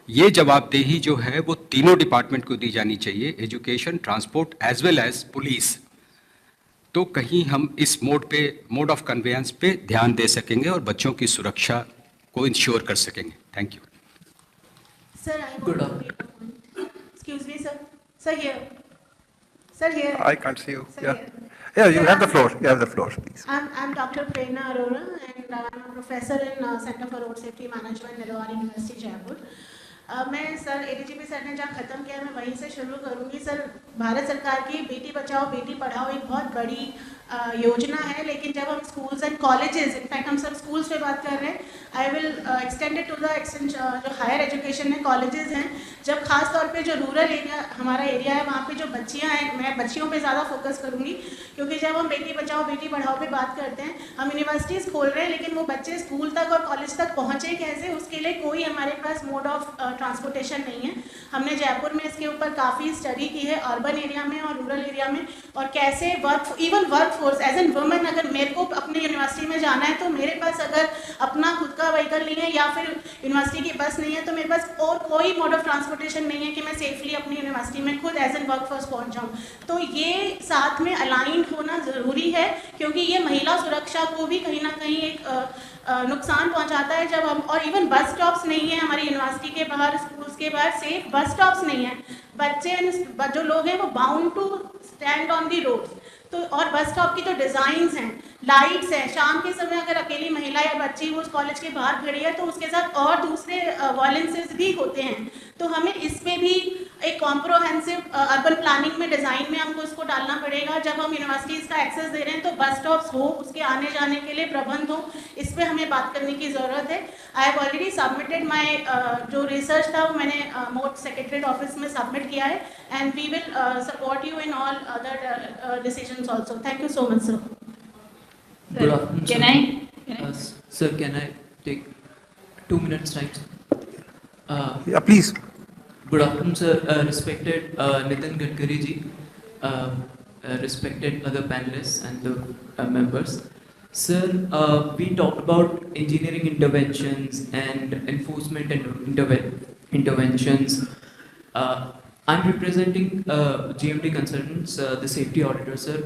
ये जवाबदेही जो है वो तीनों डिपार्टमेंट को दी जानी चाहिए, education, transport as well as police. तो कहीं हम इस मोड ऑफ कन्वेंस पे ध्यान दे सकेंगे और बच्चों की सुरक्षा को इंश्योर कर सकेंगे. Thank you. Sir, I Good want to make a point. Excuse me, sir. Sir, here. Sir, here. I can't see you. Sir, Yeah. here. Yeah, you Sir, have the floor. You have the floor, please. I'm Dr. Prerna Arora, and I'm a professor in Center for Road Safety Management, Nilwar University, Jaipur. मैं sir ADGP sir ने जहाँ ख़त्म किया मैं वहीं से शुरू करूँगी। सर, भारत सरकार की बेटी बचाओ बेटी पढ़ाओ एक बहुत बड़ी योजना है, लेकिन जब हम स्कूल्स एंड कॉलेजेस, इनफैक्ट हम सब स्कूल्स पे बात कर रहे हैं, I will extend it to the extend जो हायर एजुकेशन है, कॉलेजेस हैं, जब खास तौर पे जो रूरल एरिया हमारा एरिया है वहाँ पे जो बच्चियाँ हैं, मैं बच्चियों पे ज़्यादा फोकस करूँगी, क्योंकि जब हम बेटी बचाओ बेटी पढ़ाओ पे बात करते हैं, हम यूनिवर्सिटीज़ खोल रहे हैं, लेकिन वो बच्चे स्कूल तक और कॉलेज तक पहुँचे कैसे, उसके लिए कोई हमारे पास मोड ऑफ ट्रांसपोर्टेशन नहीं है। हमने जयपुर में इसके ऊपर काफ़ी स्टडी की है, अर्बन एरिया में और रूरल एरिया में, और कैसे even workforce as an women, अगर मेरे को अपने यूनिवर्सिटी में जाना है तो मेरे पास अगर अपना खुद का व्हीकल नहीं है या फिर यूनिवर्सिटी की बस नहीं है तो मेरे पास और कोई मोड ऑफ ट्रांसपोर्टेशन नहीं है कि मैं सेफली अपनी यूनिवर्सिटी में खुद एज एन वर्क फोर्स पहुँच जाऊँ। तो ये साथ में अलाइंड होना ज़रूरी है, क्योंकि ये महिला सुरक्षा को भी कहीं ना कहीं एक नुकसान पहुंचाता है। जब हम, और इवन बस स्टॉप्स नहीं है हमारी यूनिवर्सिटी के बाहर, स्कूल्स के बाहर सेफ बस स्टॉप्स नहीं है, बच्चे जो लोग हैं वो bound to stand on the road. तो और बस स्टॉप की जो डिज़ाइंस हैं, लाइट्स हैं, शाम के समय अगर अकेली महिला या बच्ची वो उस कॉलेज के बाहर खड़ी है तो उसके साथ और दूसरे वॉलेंसेस भी होते हैं। तो हमें इस पे भी एक कॉम्प्रोहेंसिव अर्बन प्लानिंग में, डिज़ाइन में हमको इसको डालना पड़ेगा। जब हम यूनिवर्सिटीज़ का एक्सेस दे रहे हैं तो बस स्टॉप्स हो, उसके आने जाने के लिए प्रबंध हो, इस पे हमें बात करने की ज़रूरत है। I have already submitted my जो रिसर्च था वो मैंने मोड सेक्रेटरीट ऑफिस में सबमिट किया है, and we will support you in all other decisions also. Thank you so much, sir. Good afternoon, Can I? Sir, can I take 2 minutes time? Yeah, please. Good afternoon, sir. Respected Nitin Gadkari ji, respected other panelists and the members. Sir, we talked about engineering interventions and enforcement interventions. I'm representing GMD Consultants, the safety auditor, sir.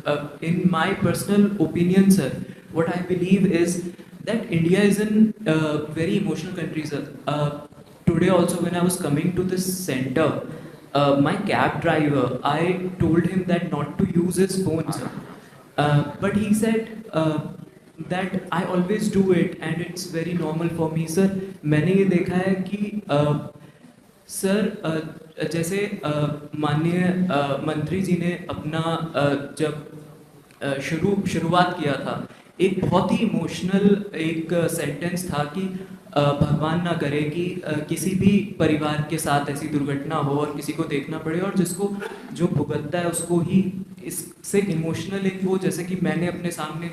In my personal opinion, sir, what I believe is that India is a very emotional country, sir. Today also when I was coming to this center, my cab driver, I told him that not to use his phone, sir. But he said that I always do it and it's very normal for me, sir. मैंने ये देखा है कि sir जैसे माननीय मंत्री जी ने अपना जब शुरुआत किया था, एक बहुत ही इमोशनल एक सेंटेंस था कि भगवान ना करे कि किसी भी परिवार के साथ ऐसी दुर्घटना हो और किसी को देखना पड़े, और जिसको जो भुगतता है उसको ही इससे इमोशनल एक वो, जैसे कि मैंने अपने सामने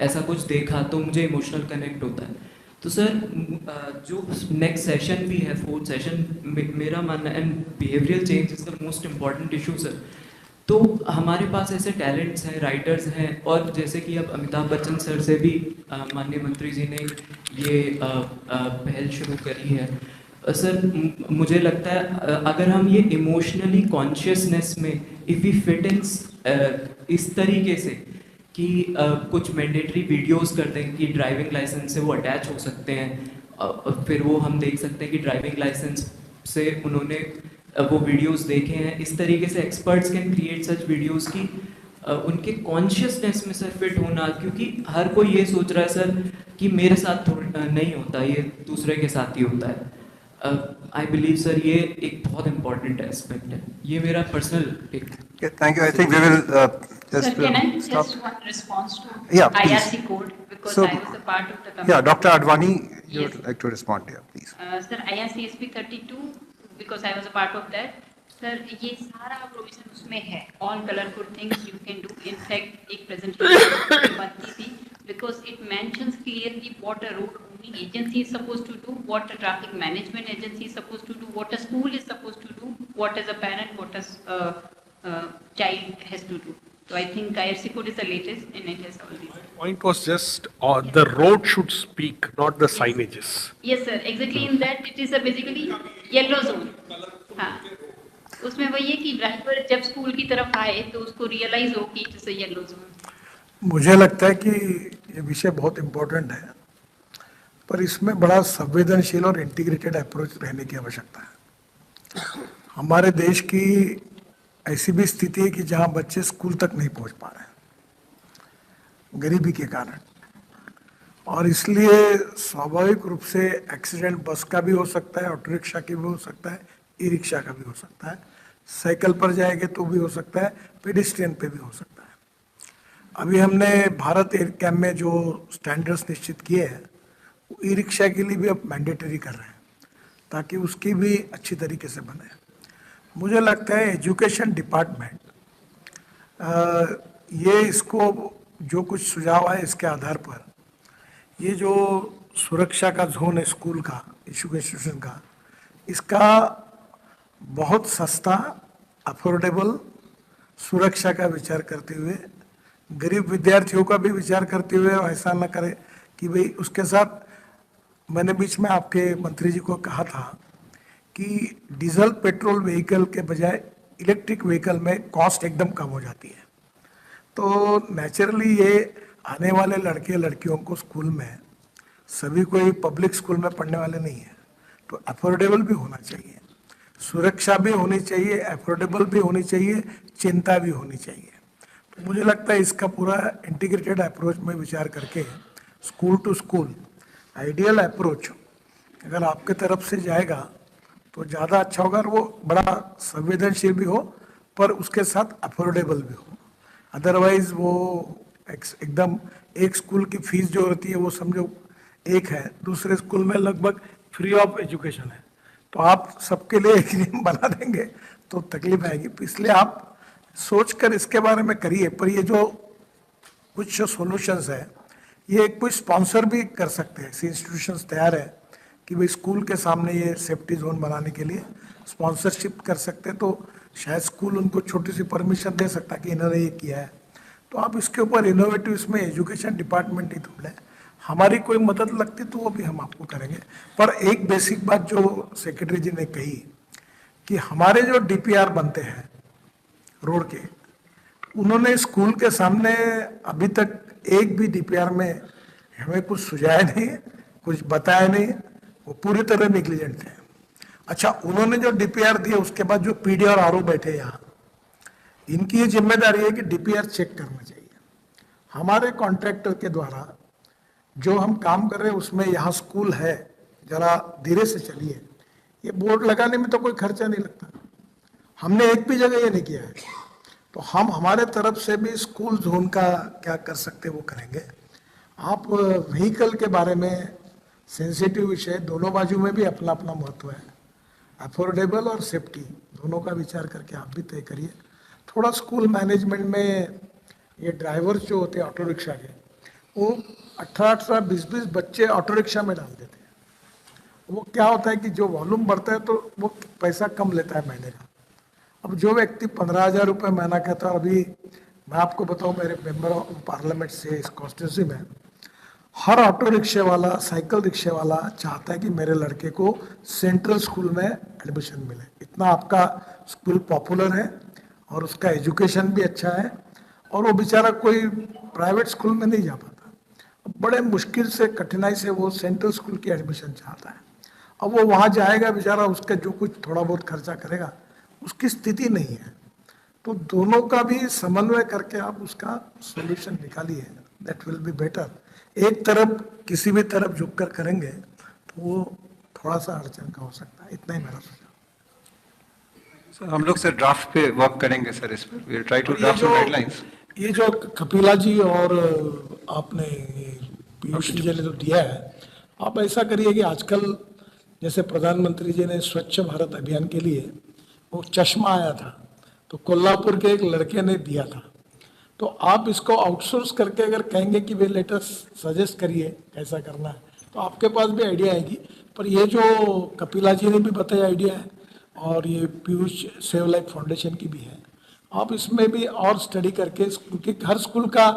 ऐसा कुछ देखा तो मुझे इमोशनल कनेक्ट होता है। तो सर जो नेक्स्ट सेशन भी है, 4th सेशन, मेरा मानना, and behavioural change is the most important issue sir. तो हमारे पास ऐसे टैलेंट्स हैं, राइटर्स हैं, और जैसे कि अब अमिताभ बच्चन सर से भी माननीय मंत्री जी ने ये पहल शुरू करी है। सर मुझे लगता है अगर हम ये इमोशनली कॉन्शियसनेस में इफ़ वी फिट इन इस तरीके से कि कुछ मैंडेटरी वीडियोस कर दें कि ड्राइविंग लाइसेंस से वो अटैच हो सकते हैं, फिर वो हम देख सकते हैं कि ड्राइविंग लाइसेंस से उन्होंने वो वीडियोस देखे हैं, इस तरीके से experts can create such videos की उनके कॉन्शियसनेस में सर फिट होना, क्योंकि हर कोई ये सोच रहा है सर कि मेरे साथ नहीं होता, ये दूसरे के साथ ही होता है। आई बिलीव सर ये एक बहुत इम्पोर्टेंट एस्पेक्ट है, ये मेरा personal take. Thank you. I think we will just Sir, can I stop. just one response to Yeah, please. IRC code, because So, I was a part of the committee. Yeah, Dr. Advani, you Yes. would like to respond here, please. Sir, IRC SP 32, because I was a part of that. Sir, ये सारा provision उसमें है, all colorful things you can do. In fact, एक presentation बनती थी, because it mentions clearly what a road owning agency is supposed to do, what a traffic management agency is supposed to do, what a school is supposed to do, what as a parent, what as child has to do. So I think IRC code is the latest and it has all these. Point was just the road should speak, not the signages. Yes sir, exactly in that it is a basically yellow zone. हाँ, उसमें वही है कि driver जब school की तरफ आए तो उसको रियलाइज हो कि it is a yellow zone. मुझे लगता है कि ये विषय बहुत इम्पोर्टेंट है, पर इसमें बड़ा संवेदनशील और इंटीग्रेटेड अप्रोच रहने की आवश्यकता है। हमारे देश की ऐसी भी स्थिति है कि जहां बच्चे स्कूल तक नहीं पहुंच पा रहे हैं गरीबी के कारण, और इसलिए स्वाभाविक रूप से एक्सीडेंट बस का भी हो सकता है, ऑटो रिक्शा की भी हो सकता है, ई रिक्शा का भी हो सकता है, साइकिल पर जाएंगे तो भी हो सकता है, पेडिस्ट्रियन पे भी हो सकता है। अभी हमने भारत एयर कैम्प में जो स्टैंडर्ड्स निश्चित किए हैं वो ई रिक्शा के लिए भी अब मैंडेटरी कर रहे हैं ताकि उसकी भी अच्छी तरीके से बने। मुझे लगता है एजुकेशन डिपार्टमेंट ये इसको जो कुछ सुझाव है इसके आधार पर ये जो सुरक्षा का जोन है स्कूल का, एजुकेशन का, इसका बहुत सस्ता अफोर्डेबल सुरक्षा का विचार करते हुए, गरीब विद्यार्थियों का भी विचार करते हुए, ऐसा न करे कि भाई उसके साथ मैंने बीच में आपके मंत्री जी को कहा था कि डीजल पेट्रोल व्हीकल के बजाय इलेक्ट्रिक व्हीकल में कॉस्ट एकदम कम हो जाती है। तो नेचुरली ये आने वाले लड़के लड़कियों को स्कूल में, सभी कोई पब्लिक स्कूल में पढ़ने वाले नहीं है, तो अफोर्डेबल भी होना चाहिए, सुरक्षा भी होनी चाहिए, अफोर्डेबल भी होनी चाहिए, चिंता भी होनी चाहिए। तो मुझे लगता है इसका पूरा इंटीग्रेटेड अप्रोच में विचार करके school to school ideal approach अगर आपके तरफ से जाएगा तो ज़्यादा अच्छा होगा, और वो बड़ा संवेदनशील भी हो पर उसके साथ अफोर्डेबल भी हो। अदरवाइज वो एकदम एक स्कूल की फीस जो होती है वो समझो एक है, दूसरे स्कूल में लगभग फ्री ऑफ एजुकेशन है, तो आप सबके लिए एक नियम बना देंगे तो तकलीफ आएगी। इसलिए आप सोचकर इसके बारे में करिए। पर ये जो कुछ सॉल्यूशंस है ये कोई स्पॉन्सर भी कर सकते हैं, ऐसे इंस्टीट्यूशंस तैयार है कि भाई स्कूल के सामने ये सेफ्टी जोन बनाने के लिए स्पॉन्सरशिप कर सकते हैं, तो शायद स्कूल उनको छोटी सी परमिशन दे सकता है कि इन्होंने ये किया है। तो आप इसके ऊपर इनोवेटिव इसमें एजुकेशन डिपार्टमेंट ही ढूंढें, हमारी कोई मदद लगती तो वो भी हम आपको करेंगे। पर एक बेसिक बात जो सेक्रेटरी जी ने कही कि हमारे जो डीपीआर बनते हैं रोड के, उन्होंने स्कूल के सामने अभी तक एक भी डीपीआर में हमें कुछ सुझाया नहीं, कुछ बताया नहीं, वो पूरी तरह निग्लिजेंट थे। अच्छा, उन्होंने जो डीपीआर दिए उसके बाद जो पीडी और आरओ बैठे यहाँ, इनकी ये जिम्मेदारी है कि डीपीआर चेक करना चाहिए। हमारे कॉन्ट्रैक्टर के द्वारा जो हम काम कर रहे हैं उसमें यहाँ स्कूल है, जरा धीरे से चलिए, ये बोर्ड लगाने में तो कोई खर्चा नहीं लगता, हमने एक भी जगह ये नहीं किया है। तो हम हमारे तरफ से भी स्कूल जोन का क्या कर सकते वो करेंगे। आप व्हीकल के बारे में सेंसिटिव विषय, दोनों बाजू में भी अपना अपना महत्व है, अफोर्डेबल और सेफ्टी दोनों का विचार करके आप भी तय करिए। थोड़ा स्कूल मैनेजमेंट में ये ड्राइवर्स जो होते हैं ऑटो रिक्शा के, वो 18-18, 20-20 बच्चे ऑटो रिक्शा में डाल देते हैं। वो क्या होता है कि जो वॉल्यूम बढ़ता है तो वो पैसा कम लेता है महीने का। अब जो व्यक्ति 15,000 रुपये महीना कहता है, अभी मैं आपको बताऊं मेरे मेंबर ऑफ पार्लियामेंट से इस कॉन्स्टिट्यूंसी में हर ऑटो रिक्शे वाला, साइकिल रिक्शे वाला चाहता है कि मेरे लड़के को सेंट्रल स्कूल में एडमिशन मिले। इतना आपका स्कूल पॉपुलर है और उसका एजुकेशन भी अच्छा है, और वो बेचारा कोई प्राइवेट स्कूल में नहीं जा पाता, बड़े मुश्किल से, कठिनाई से वो सेंट्रल स्कूल की एडमिशन चाहता है। अब वो वहाँ जाएगा बेचारा, उसका जो कुछ थोड़ा बहुत खर्चा करेगा उसकी स्थिति नहीं है। तो दोनों का भी समन्वय करके आप उसका सॉल्यूशन निकालिए, दैट विल बी बेटर। एक तरफ किसी भी तरफ झुककर करेंगे तो वो थोड़ा सा अड़चन का हो सकता है। इतना ही मेरा सुझाव। सर हम लोग सर ड्राफ्ट पे वर्क करेंगे सर, इस पर we try to draft some guidelines. ये जो कपिला जी और आपने पीयूष जी ने जो दिया है, आप ऐसा करिए कि आजकल जैसे प्रधानमंत्री जी ने स्वच्छ भारत अभियान के लिए वो चश्मा आया था, तो कोल्हापुर के एक लड़के ने दिया था, तो आप इसको आउटसोर्स करके अगर कहेंगे कि वे लेटेस्ट सजेस्ट करिए कैसा करना है, तो आपके पास भी आइडिया आएगी। पर ये जो कपिला जी ने भी बताया आइडिया है, और ये पीयूष सेव लाइफ फाउंडेशन की भी है, आप इसमें भी और स्टडी करके, क्योंकि हर स्कूल का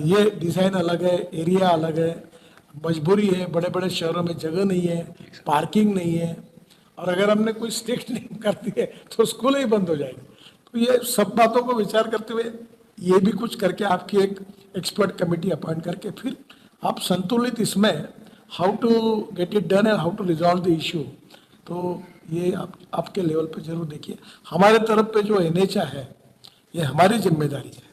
ये डिज़ाइन अलग है, एरिया अलग है, मजबूरी है, बड़े बड़े शहरों में जगह नहीं है, पार्किंग नहीं है, और अगर हमने कोई स्ट्रिक्ट नहीं कर दिए तो स्कूल ही बंद हो जाएगी। तो ये सब बातों को विचार करते हुए ये भी कुछ करके आपकी एक एक्सपर्ट कमेटी अपॉइंट करके फिर आप संतुलित इसमें how to get it done and how to resolve the issue, तो ये आपके लेवल पे जरूर देखिए। हमारे तरफ पे जो NHA है, ये हमारी जिम्मेदारी है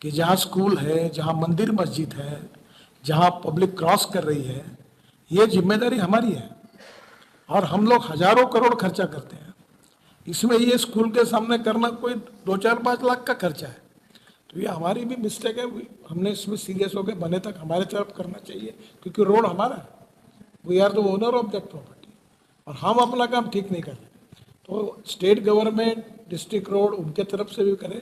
कि जहाँ स्कूल है, जहाँ मंदिर मस्जिद है, जहाँ पब्लिक क्रॉस कर रही है, ये जिम्मेदारी हमारी है। और हम लोग हजारों करोड़ खर्चा करते हैं इसमें। ये स्कूल के सामने करना कोई 2-4-5 लाख का खर्चा है, तो ये हमारी भी मिस्टेक है। हमने इसमें सीरियस होकर बने तक हमारे तरफ करना चाहिए, क्योंकि रोड हमारा है। We are the owner of that property, और हम अपना काम ठीक नहीं कर रहे। तो स्टेट गवर्नमेंट, डिस्ट्रिक्ट रोड, उनके तरफ से भी करें,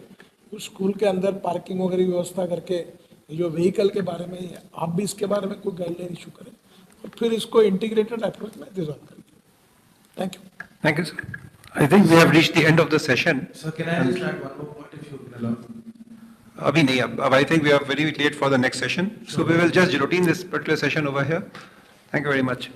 उस स्कूल के अंदर पार्किंग वगैरह व्यवस्था करके, जो व्हीकल के बारे में आप भी इसके बारे में कोई गाइडलाइन इशू करें, और फिर इसको इंटीग्रेटेड अप्रोच में रिजॉल्व करें। Thank you. Thank you, sir. I think we have reached the end of the session. So can I just add one more point if you can allow? अभी नहीं, अब I think we are very late for the next session. So we will just routine this particular session over here. Thank you very much.